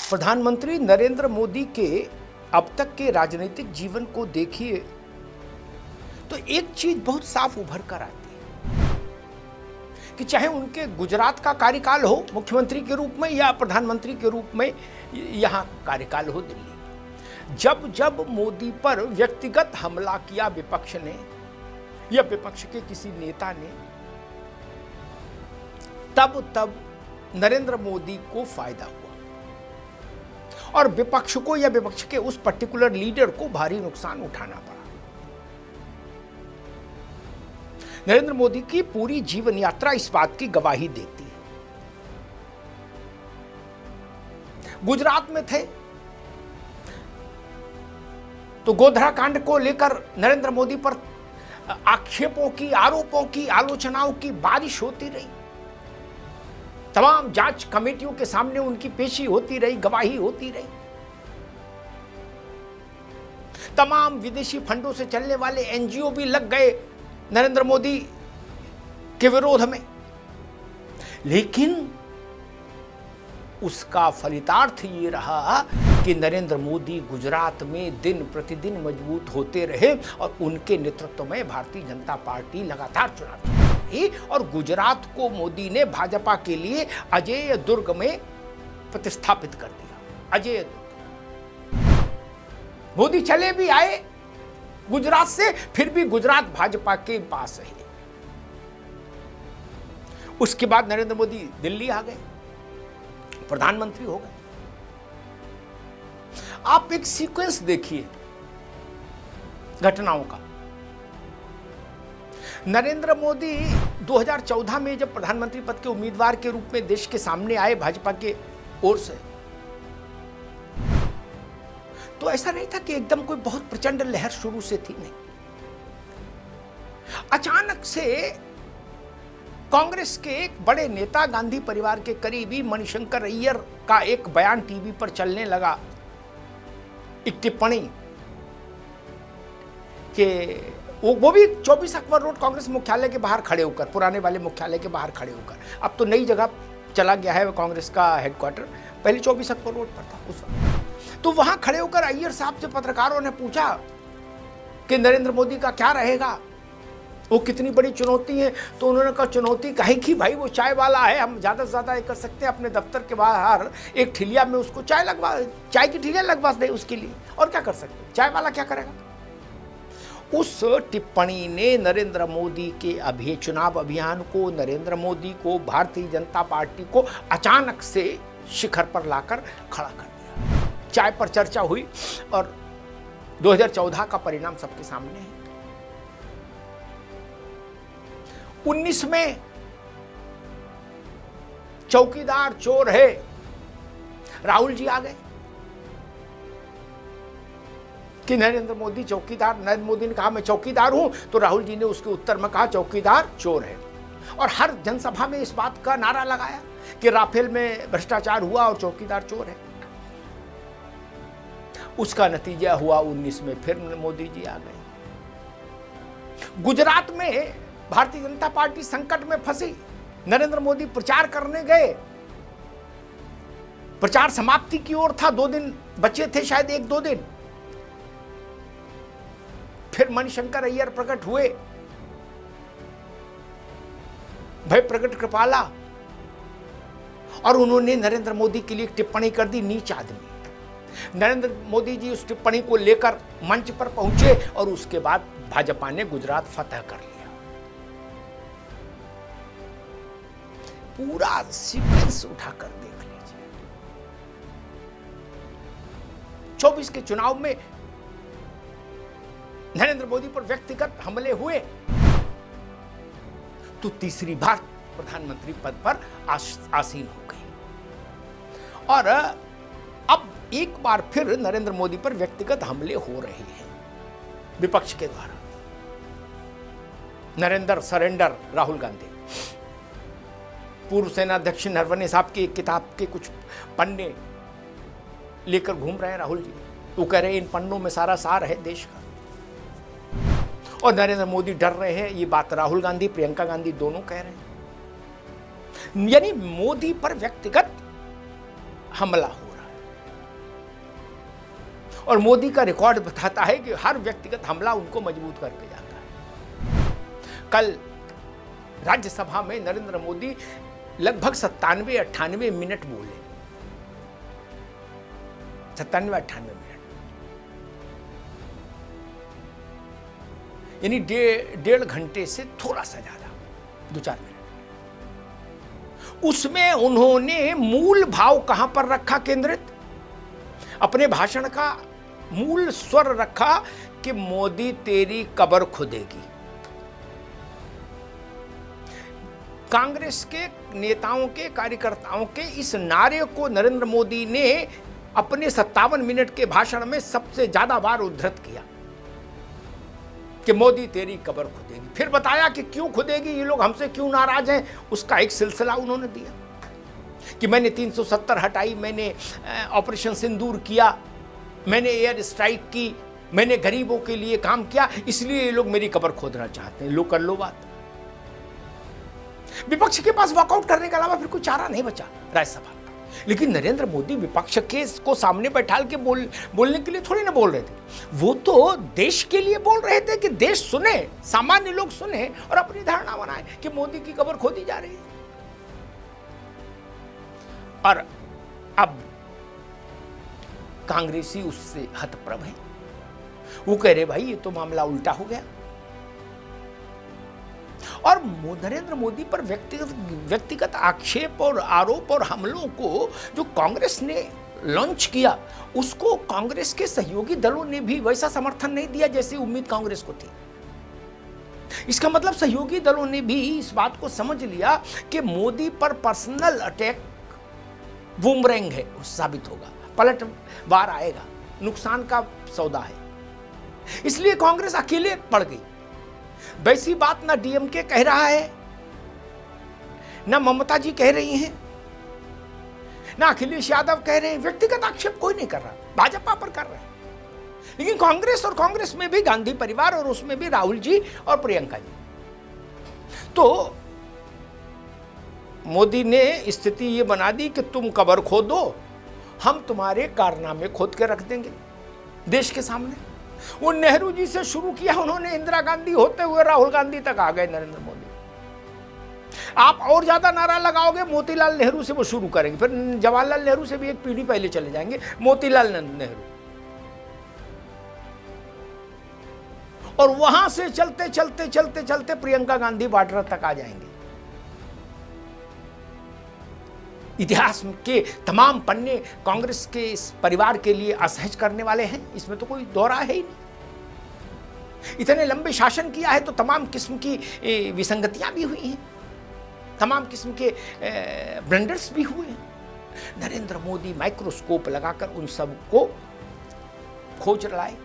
प्रधानमंत्री नरेंद्र मोदी के अब तक के राजनीतिक जीवन को देखिए तो एक चीज बहुत साफ उभर कर आती है कि चाहे उनके गुजरात का कार्यकाल हो मुख्यमंत्री के रूप में या प्रधानमंत्री के रूप में यहां कार्यकाल हो दिल्ली, जब जब मोदी पर व्यक्तिगत हमला किया विपक्ष ने या विपक्ष के किसी नेता ने, तब तब नरेंद्र मोदी को फायदा हुआ और विपक्ष को या विपक्ष के उस पर्टिकुलर लीडर को भारी नुकसान उठाना पड़ा। नरेंद्र मोदी की पूरी जीवन यात्रा इस बात की गवाही देती है। गुजरात में थे तो गोधरा कांड को लेकर नरेंद्र मोदी पर आक्षेपों की, आरोपों की, आलोचनाओं की बारिश होती रही। तमाम जांच कमेटियों के सामने उनकी पेशी होती रही, गवाही होती रही। तमाम विदेशी फंडों से चलने वाले एनजीओ भी लग गए नरेंद्र मोदी के विरोध में, लेकिन उसका फलितार्थ ये रहा कि नरेंद्र मोदी गुजरात में दिन प्रतिदिन मजबूत होते रहे और उनके नेतृत्व में भारतीय जनता पार्टी लगातार चुनाव जीती और गुजरात को मोदी ने भाजपा के लिए अजेय दुर्ग में प्रतिस्थापित कर दिया। अजेय दुर्ग। मोदी चले भी आए गुजरात से, फिर भी गुजरात भाजपा के पास है। उसके बाद नरेंद्र मोदी दिल्ली आ गए, प्रधानमंत्री हो गए। आप एक सीक्वेंस देखिए घटनाओं का। नरेंद्र मोदी 2014 में जब प्रधानमंत्री पद के उम्मीदवार के रूप में देश के सामने आए भाजपा के ओर से, तो ऐसा नहीं था कि एकदम कोई बहुत प्रचंड लहर शुरू से थी, नहीं। अचानक से कांग्रेस के एक बड़े नेता, गांधी परिवार के करीबी मणिशंकर अय्यर का एक बयान टीवी पर चलने लगा, एक टिप्पणी कि वो भी 24 अकबर रोड कांग्रेस मुख्यालय के बाहर खड़े होकर, पुराने वाले मुख्यालय के बाहर खड़े होकर। अब तो नई जगह चला गया है कांग्रेस का हेडक्वार्टर, पहले 24 अकबर रोड पर था उस वक्त। तो वहां खड़े होकर अय्यर साहब से पत्रकारों ने पूछा कि नरेंद्र मोदी का क्या रहेगा, वो कितनी बड़ी चुनौती है। तो उन्होंने कहा चुनौती काहे की भाई, वो चाय वाला है, हम ज़्यादा से ज़्यादा ये कर सकते हैं अपने दफ्तर के बाहर एक ठिलिया में उसको चाय की ठिलिया लगवा दे उसके लिए, और क्या कर सकते हैं, चाय वाला क्या करेगा। उस टिप्पणी ने नरेंद्र मोदी के चुनाव अभियान को, नरेंद्र मोदी को, भारतीय जनता पार्टी को अचानक से शिखर पर लाकर खड़ा कर दिया। चाय पर चर्चा हुई और 2014 का परिणाम सबके सामने है। 19 में चौकीदार चोर है, राहुल जी आ गए कि नरेंद्र मोदी चौकीदार। नरेंद्र मोदी ने कहा मैं चौकीदार हूं, तो राहुल जी ने उसके उत्तर में कहा चौकीदार चोर है। और हर जनसभा में इस बात का नारा लगाया कि राफेल में भ्रष्टाचार हुआ और चौकीदार चोर है। उसका नतीजा हुआ 19 में फिर मोदी जी आ गए। गुजरात में भारतीय जनता पार्टी संकट में फंसी, नरेंद्र मोदी प्रचार करने गए, प्रचार समाप्ति की ओर था, 2 दिन बचे थे, शायद 1-2 दिन। फिर मणिशंकर अय्यर प्रकट हुए, भय प्रकट कृपाला, और उन्होंने नरेंद्र मोदी के लिए एक टिप्पणी कर दी, नीच आदमी। नरेंद्र मोदी जी उस टिप्पणी को लेकर मंच पर पहुंचे और उसके बाद भाजपा ने गुजरात फतह कर लिया। पूरा सीक्वेंस उठाकर देख लीजिए। 24 के चुनाव में नरेंद्र मोदी पर व्यक्तिगत हमले हुए, तो तीसरी बार प्रधानमंत्री पद पर आसीन हो गई और अब एक बार फिर नरेंद्र मोदी पर व्यक्तिगत हमले हो रहे हैं विपक्ष के द्वारा। नरेंद्र सरेंडर राहुल गांधी, पूर्व सेनाध्यक्ष नरवणे साहब की एक किताब के कुछ पन्ने लेकर घूम रहे हैं राहुल जी। वो कह रहे हैं इन पन्नों में सारा सार है देश का, और नरेंद्र मोदी डर रहे हैं। ये बात राहुल गांधी, प्रियंका गांधी दोनों कह रहे हैं। यानी मोदी पर व्यक्तिगत हमला हो रहा है। और मोदी का रिकॉर्ड बताता है कि हर व्यक्तिगत हमला उनको मजबूत करके जाता है। कल राज्यसभा में नरेंद्र मोदी लगभग 97-98 मिनट बोले, 97-98 मिनट, यानी 1.5 घंटे से थोड़ा सा ज्यादा, 2-4 मिनट। उसमें उन्होंने मूल भाव कहां पर रखा केंद्रित? अपने भाषण का मूल स्वर रखा कि मोदी तेरी कब्र खुदेगी। कांग्रेस के नेताओं के, कार्यकर्ताओं के इस नारे को नरेंद्र मोदी ने अपने 57 मिनट के भाषण में सबसे ज्यादा बार उद्धृत किया कि मोदी तेरी कब्र खुदेगी। फिर बताया कि क्यों खुदेगी, ये लोग हमसे क्यों नाराज हैं, उसका एक सिलसिला उन्होंने दिया कि मैंने 370 हटाई, मैंने ऑपरेशन सिंदूर किया, मैंने एयर स्ट्राइक की, मैंने गरीबों के लिए काम किया, इसलिए ये लोग मेरी कब्र खोदना चाहते हैं। लो कर लो बात। विपक्ष के पास वॉकआउट करने के अलावा फिर कोई चारा नहीं बचा राज्यसभा का। लेकिन नरेंद्र मोदी विपक्ष के को सामने बैठाल के बोलने के लिए थोड़ी ना बोल रहे थे, वो तो देश के लिए बोल रहे थे कि देश सुने, सामान्य लोग सुने और अपनी धारणा बनाए कि मोदी की कब्र खोदी जा रही है। और अब कांग्रेसी उससे हतप्रभ है, वो कह रहे भाई ये तो मामला उल्टा हो गया। और नरेंद्र मोदी पर व्यक्तिगत आक्षेप और आरोप और हमलों को जो कांग्रेस ने लॉन्च किया, उसको कांग्रेस के सहयोगी दलों ने भी वैसा समर्थन नहीं दिया जैसी उम्मीद कांग्रेस को थी। इसका मतलब सहयोगी दलों ने भी इस बात को समझ लिया कि मोदी पर पर्सनल अटैक बूमरैंग है, साबित होगा, पलटवार आएगा, नुकसान का सौदा है। इसलिए कांग्रेस अकेले पड़ गई। वैसी बात ना डीएमके कह रहा है, ना ममता जी कह रही हैं, ना अखिलेश यादव कह रहे हैं। व्यक्तिगत आक्षेप कोई नहीं कर रहा, भाजपा पर कर रहे हैं। लेकिन कांग्रेस, और कांग्रेस में भी गांधी परिवार, और उसमें भी राहुल जी और प्रियंका जी। तो मोदी ने स्थिति ये बना दी कि तुम कब्र खोदो, हम तुम्हारे कारनामे खोद के रख देंगे देश के सामने। वो नेहरू जी से शुरू किया उन्होंने, इंदिरा गांधी होते हुए राहुल गांधी तक आ गए नरेंद्र मोदी। आप और ज्यादा नारा लगाओगे, मोतीलाल नेहरू से वो शुरू करेंगे, फिर जवाहरलाल नेहरू से भी एक पीढ़ी पहले चले जाएंगे, मोतीलाल नेहरू, और वहां से चलते चलते चलते चलते प्रियंका गांधी वाड्रा तक आ जाएंगे। इतिहास के तमाम पन्ने कांग्रेस के इस परिवार के लिए असहज करने वाले हैं, इसमें तो कोई दौरा है ही नहीं। इतने लंबे शासन किया है तो तमाम किस्म की विसंगतियां भी हुई हैं, तमाम किस्म के ब्लंडर्स भी हुए हैं। नरेंद्र मोदी माइक्रोस्कोप लगाकर उन सब को खोज लाए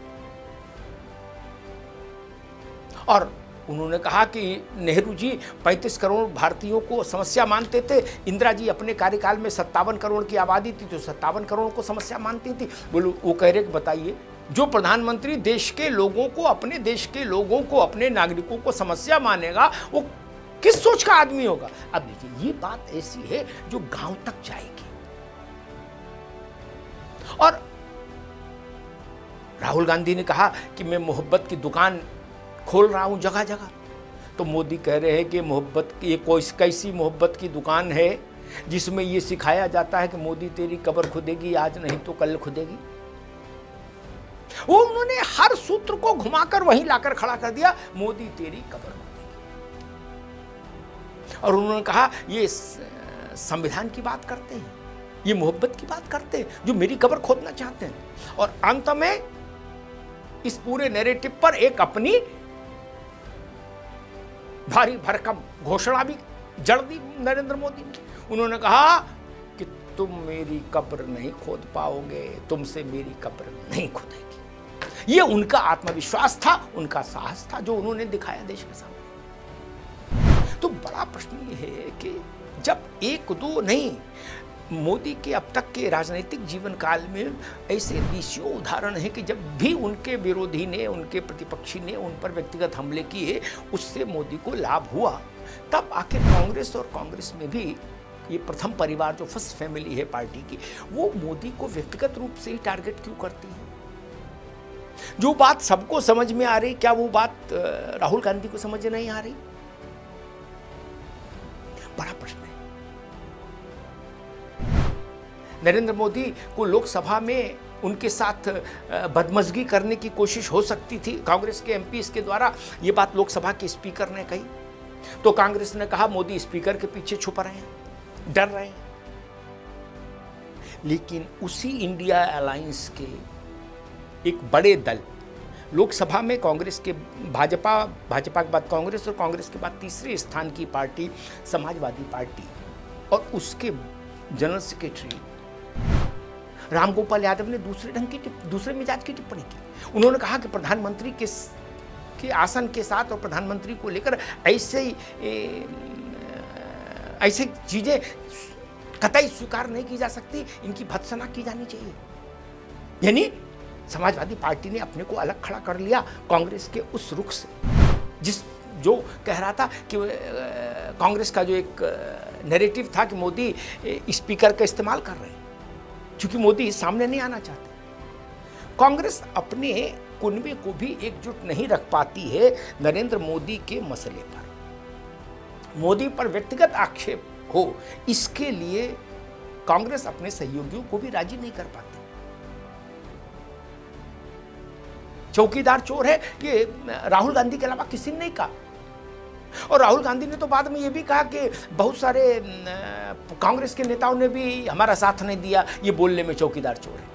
और उन्होंने कहा कि नेहरू जी 35 करोड़ भारतीयों को समस्या मानते थे, इंदिरा जी अपने कार्यकाल में 57 करोड़ की आबादी थी तो 57 करोड़ को समस्या मानती थी। बोलो, वो कह रहे कि बताइए, जो प्रधानमंत्री देश के लोगों को, अपने देश के लोगों को, अपने नागरिकों को समस्या मानेगा, वो किस सोच का आदमी होगा? अब देखिए, ये बात ऐसी है जो गांव तक जाएगी। और राहुल गांधी ने कहा कि मैं मोहब्बत की दुकान खोल रहा हूं जगह जगह, तो मोदी कह रहे हैं कि मोहब्बत की ये कोई कैसी मोहब्बत की दुकान है जिसमें ये सिखाया जाता है कि मोदी तेरी कब्र खुदेगी, आज नहीं तो कल खुदेगी। वो उन्होंने हर सूत्र को घुमाकर वहीं लाकर खड़ा कर दिया, मोदी तेरी कब्र खुदेगी। और उन्होंने कहा ये संविधान की बात करते हैं, ये मोहब्बत की बात करते हैं, जो मेरी कब्र खोदना चाहते हैं। और अंत में इस पूरे नैरेटिव पर एक अपनी भारी भरकम घोषणा भी जड़ दी नरेंद्र मोदी ने। उन्होंने कहा कि तुम मेरी कब्र नहीं खोद पाओगे, तुमसे मेरी कब्र नहीं खुदेगी। ये उनका आत्मविश्वास था, उनका साहस था, जो उन्होंने दिखाया देश के सामने। तो बड़ा प्रश्न ये है कि जब एक दो नहीं, मोदी के अब तक के राजनीतिक जीवन काल में ऐसे बीसियों उदाहरण हैं कि जब भी उनके विरोधी ने, उनके प्रतिपक्षी ने उन पर व्यक्तिगत हमले किए, उससे मोदी को लाभ हुआ। तब आखिर कांग्रेस, और कांग्रेस में भी ये प्रथम परिवार जो फर्स्ट फैमिली है पार्टी की, वो मोदी को व्यक्तिगत रूप से ही टारगेट क्यों करती है? जो बात सबको समझ में आ रही, क्या वो बात राहुल गांधी को समझ नहीं आ रही? बड़ा प्रश्न है। नरेंद्र मोदी को लोकसभा में उनके साथ बदमजगी करने की कोशिश हो सकती थी कांग्रेस के एमपीज के द्वारा। ये बात लोकसभा के स्पीकर ने कही तो कांग्रेस ने कहा मोदी स्पीकर के पीछे छुप रहे हैं, डर रहे हैं। लेकिन उसी इंडिया अलायंस के एक बड़े दल लोकसभा में कांग्रेस के भाजपा के बाद कांग्रेस और कांग्रेस के बाद तीसरे स्थान की पार्टी समाजवादी पार्टी और उसके जनरल सेक्रेटरी रामगोपाल यादव ने दूसरे मिजाज की टिप्पणी की। उन्होंने कहा कि प्रधानमंत्री के आसन के साथ और प्रधानमंत्री को लेकर ऐसी चीजें कतई स्वीकार नहीं की जा सकती, इनकी भत्सना की जानी चाहिए। यानी समाजवादी पार्टी ने अपने को अलग खड़ा कर लिया कांग्रेस के उस रुख से, जो कह रहा था कि कांग्रेस का जो एक नैरेटिव था कि मोदी स्पीकर का इस्तेमाल कर रहे हैं क्योंकि मोदी सामने नहीं आना चाहते। कांग्रेस अपने कुनबे को भी एकजुट नहीं रख पाती है नरेंद्र मोदी के मसले पर। मोदी पर व्यक्तिगत आक्षेप हो, इसके लिए कांग्रेस अपने सहयोगियों को भी राजी नहीं कर पाती। चौकीदार चोर है, ये राहुल गांधी के अलावा किसी ने नहीं कहा। और राहुल गांधी ने तो बाद में ये भी कहा कि बहुत सारे कांग्रेस के नेताओं ने भी हमारा साथ नहीं दिया, ये बोलने में चौकीदार चोर है।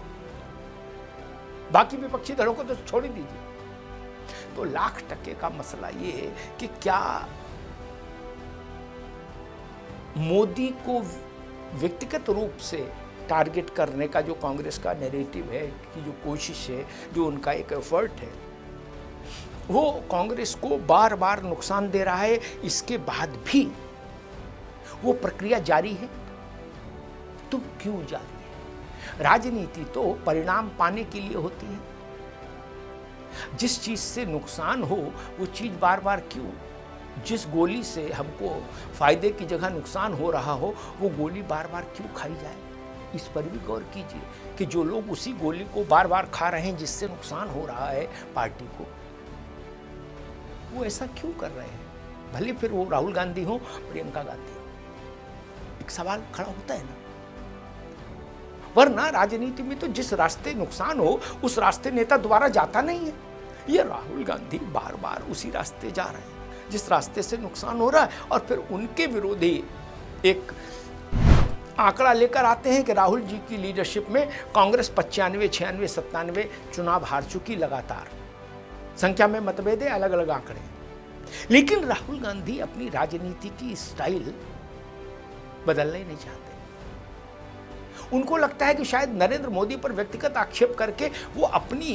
बाकी विपक्षी दलों को तो छोड़ ही दीजिए। तो लाख टके का मसला ये है कि क्या मोदी को व्यक्तिगत रूप से टारगेट करने का जो कांग्रेस का नैरेटिव है, कि जो कोशिश है, जो उनका एक एफर्ट है, वो कांग्रेस को बार बार नुकसान दे रहा है। इसके बाद भी वो प्रक्रिया जारी है। तो क्यों जारी है? राजनीति तो परिणाम पाने के लिए होती है। जिस चीज से नुकसान हो वो चीज बार बार क्यों? जिस गोली से हमको फायदे की जगह नुकसान हो रहा हो वो गोली बार बार क्यों खाई जाए? इस पर भी गौर कीजिए कि जो लोग उसी गोली को बार बार खा रहे हैं जिससे नुकसान हो रहा है पार्टी को, वो ऐसा क्यों कर रहे हैं? भले फिर वो राहुल गांधी हो, प्रियंका गांधी हो, एक सवाल खड़ा होता है ना। वरना राजनीति में तो जिस रास्ते नुकसान हो उस रास्ते नेता दोबारा जाता नहीं है। ये राहुल गांधी बार बार उसी रास्ते जा रहे हैं जिस रास्ते से नुकसान हो रहा है। और फिर उनके विरोधी एक आंकड़ा लेकर आते हैं कि राहुल जी की लीडरशिप में कांग्रेस 95, 96, 97 चुनाव हार चुकी लगातार। संख्या में मतभेद है, अलग अलग आंकड़े। लेकिन राहुल गांधी अपनी राजनीति की स्टाइल बदलना ही नहीं चाहते। उनको लगता है कि शायद नरेंद्र मोदी पर व्यक्तिगत आक्षेप करके वो अपनी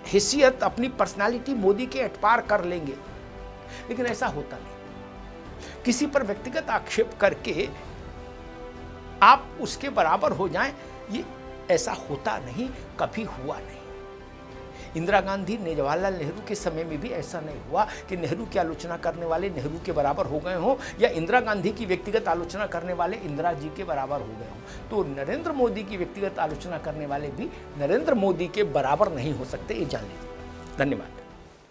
हैसियत, अपनी पर्सनालिटी मोदी के एटपार कर लेंगे। लेकिन ऐसा होता नहीं। किसी पर व्यक्तिगत आक्षेप करके आप उसके बराबर हो जाएं, ये ऐसा होता नहीं, कभी हुआ नहीं। इंदिरा गांधी, जवाहरलाल नेहरू के समय में भी ऐसा नहीं हुआ कि नेहरू की आलोचना करने वाले नेहरू के बराबर हो गए हों या इंदिरा गांधी की व्यक्तिगत आलोचना करने वाले इंदिरा जी के बराबर हो गए हों। तो नरेंद्र मोदी की व्यक्तिगत आलोचना करने वाले भी नरेंद्र मोदी के बराबर नहीं हो सकते, ये जान लीजिए। धन्यवाद।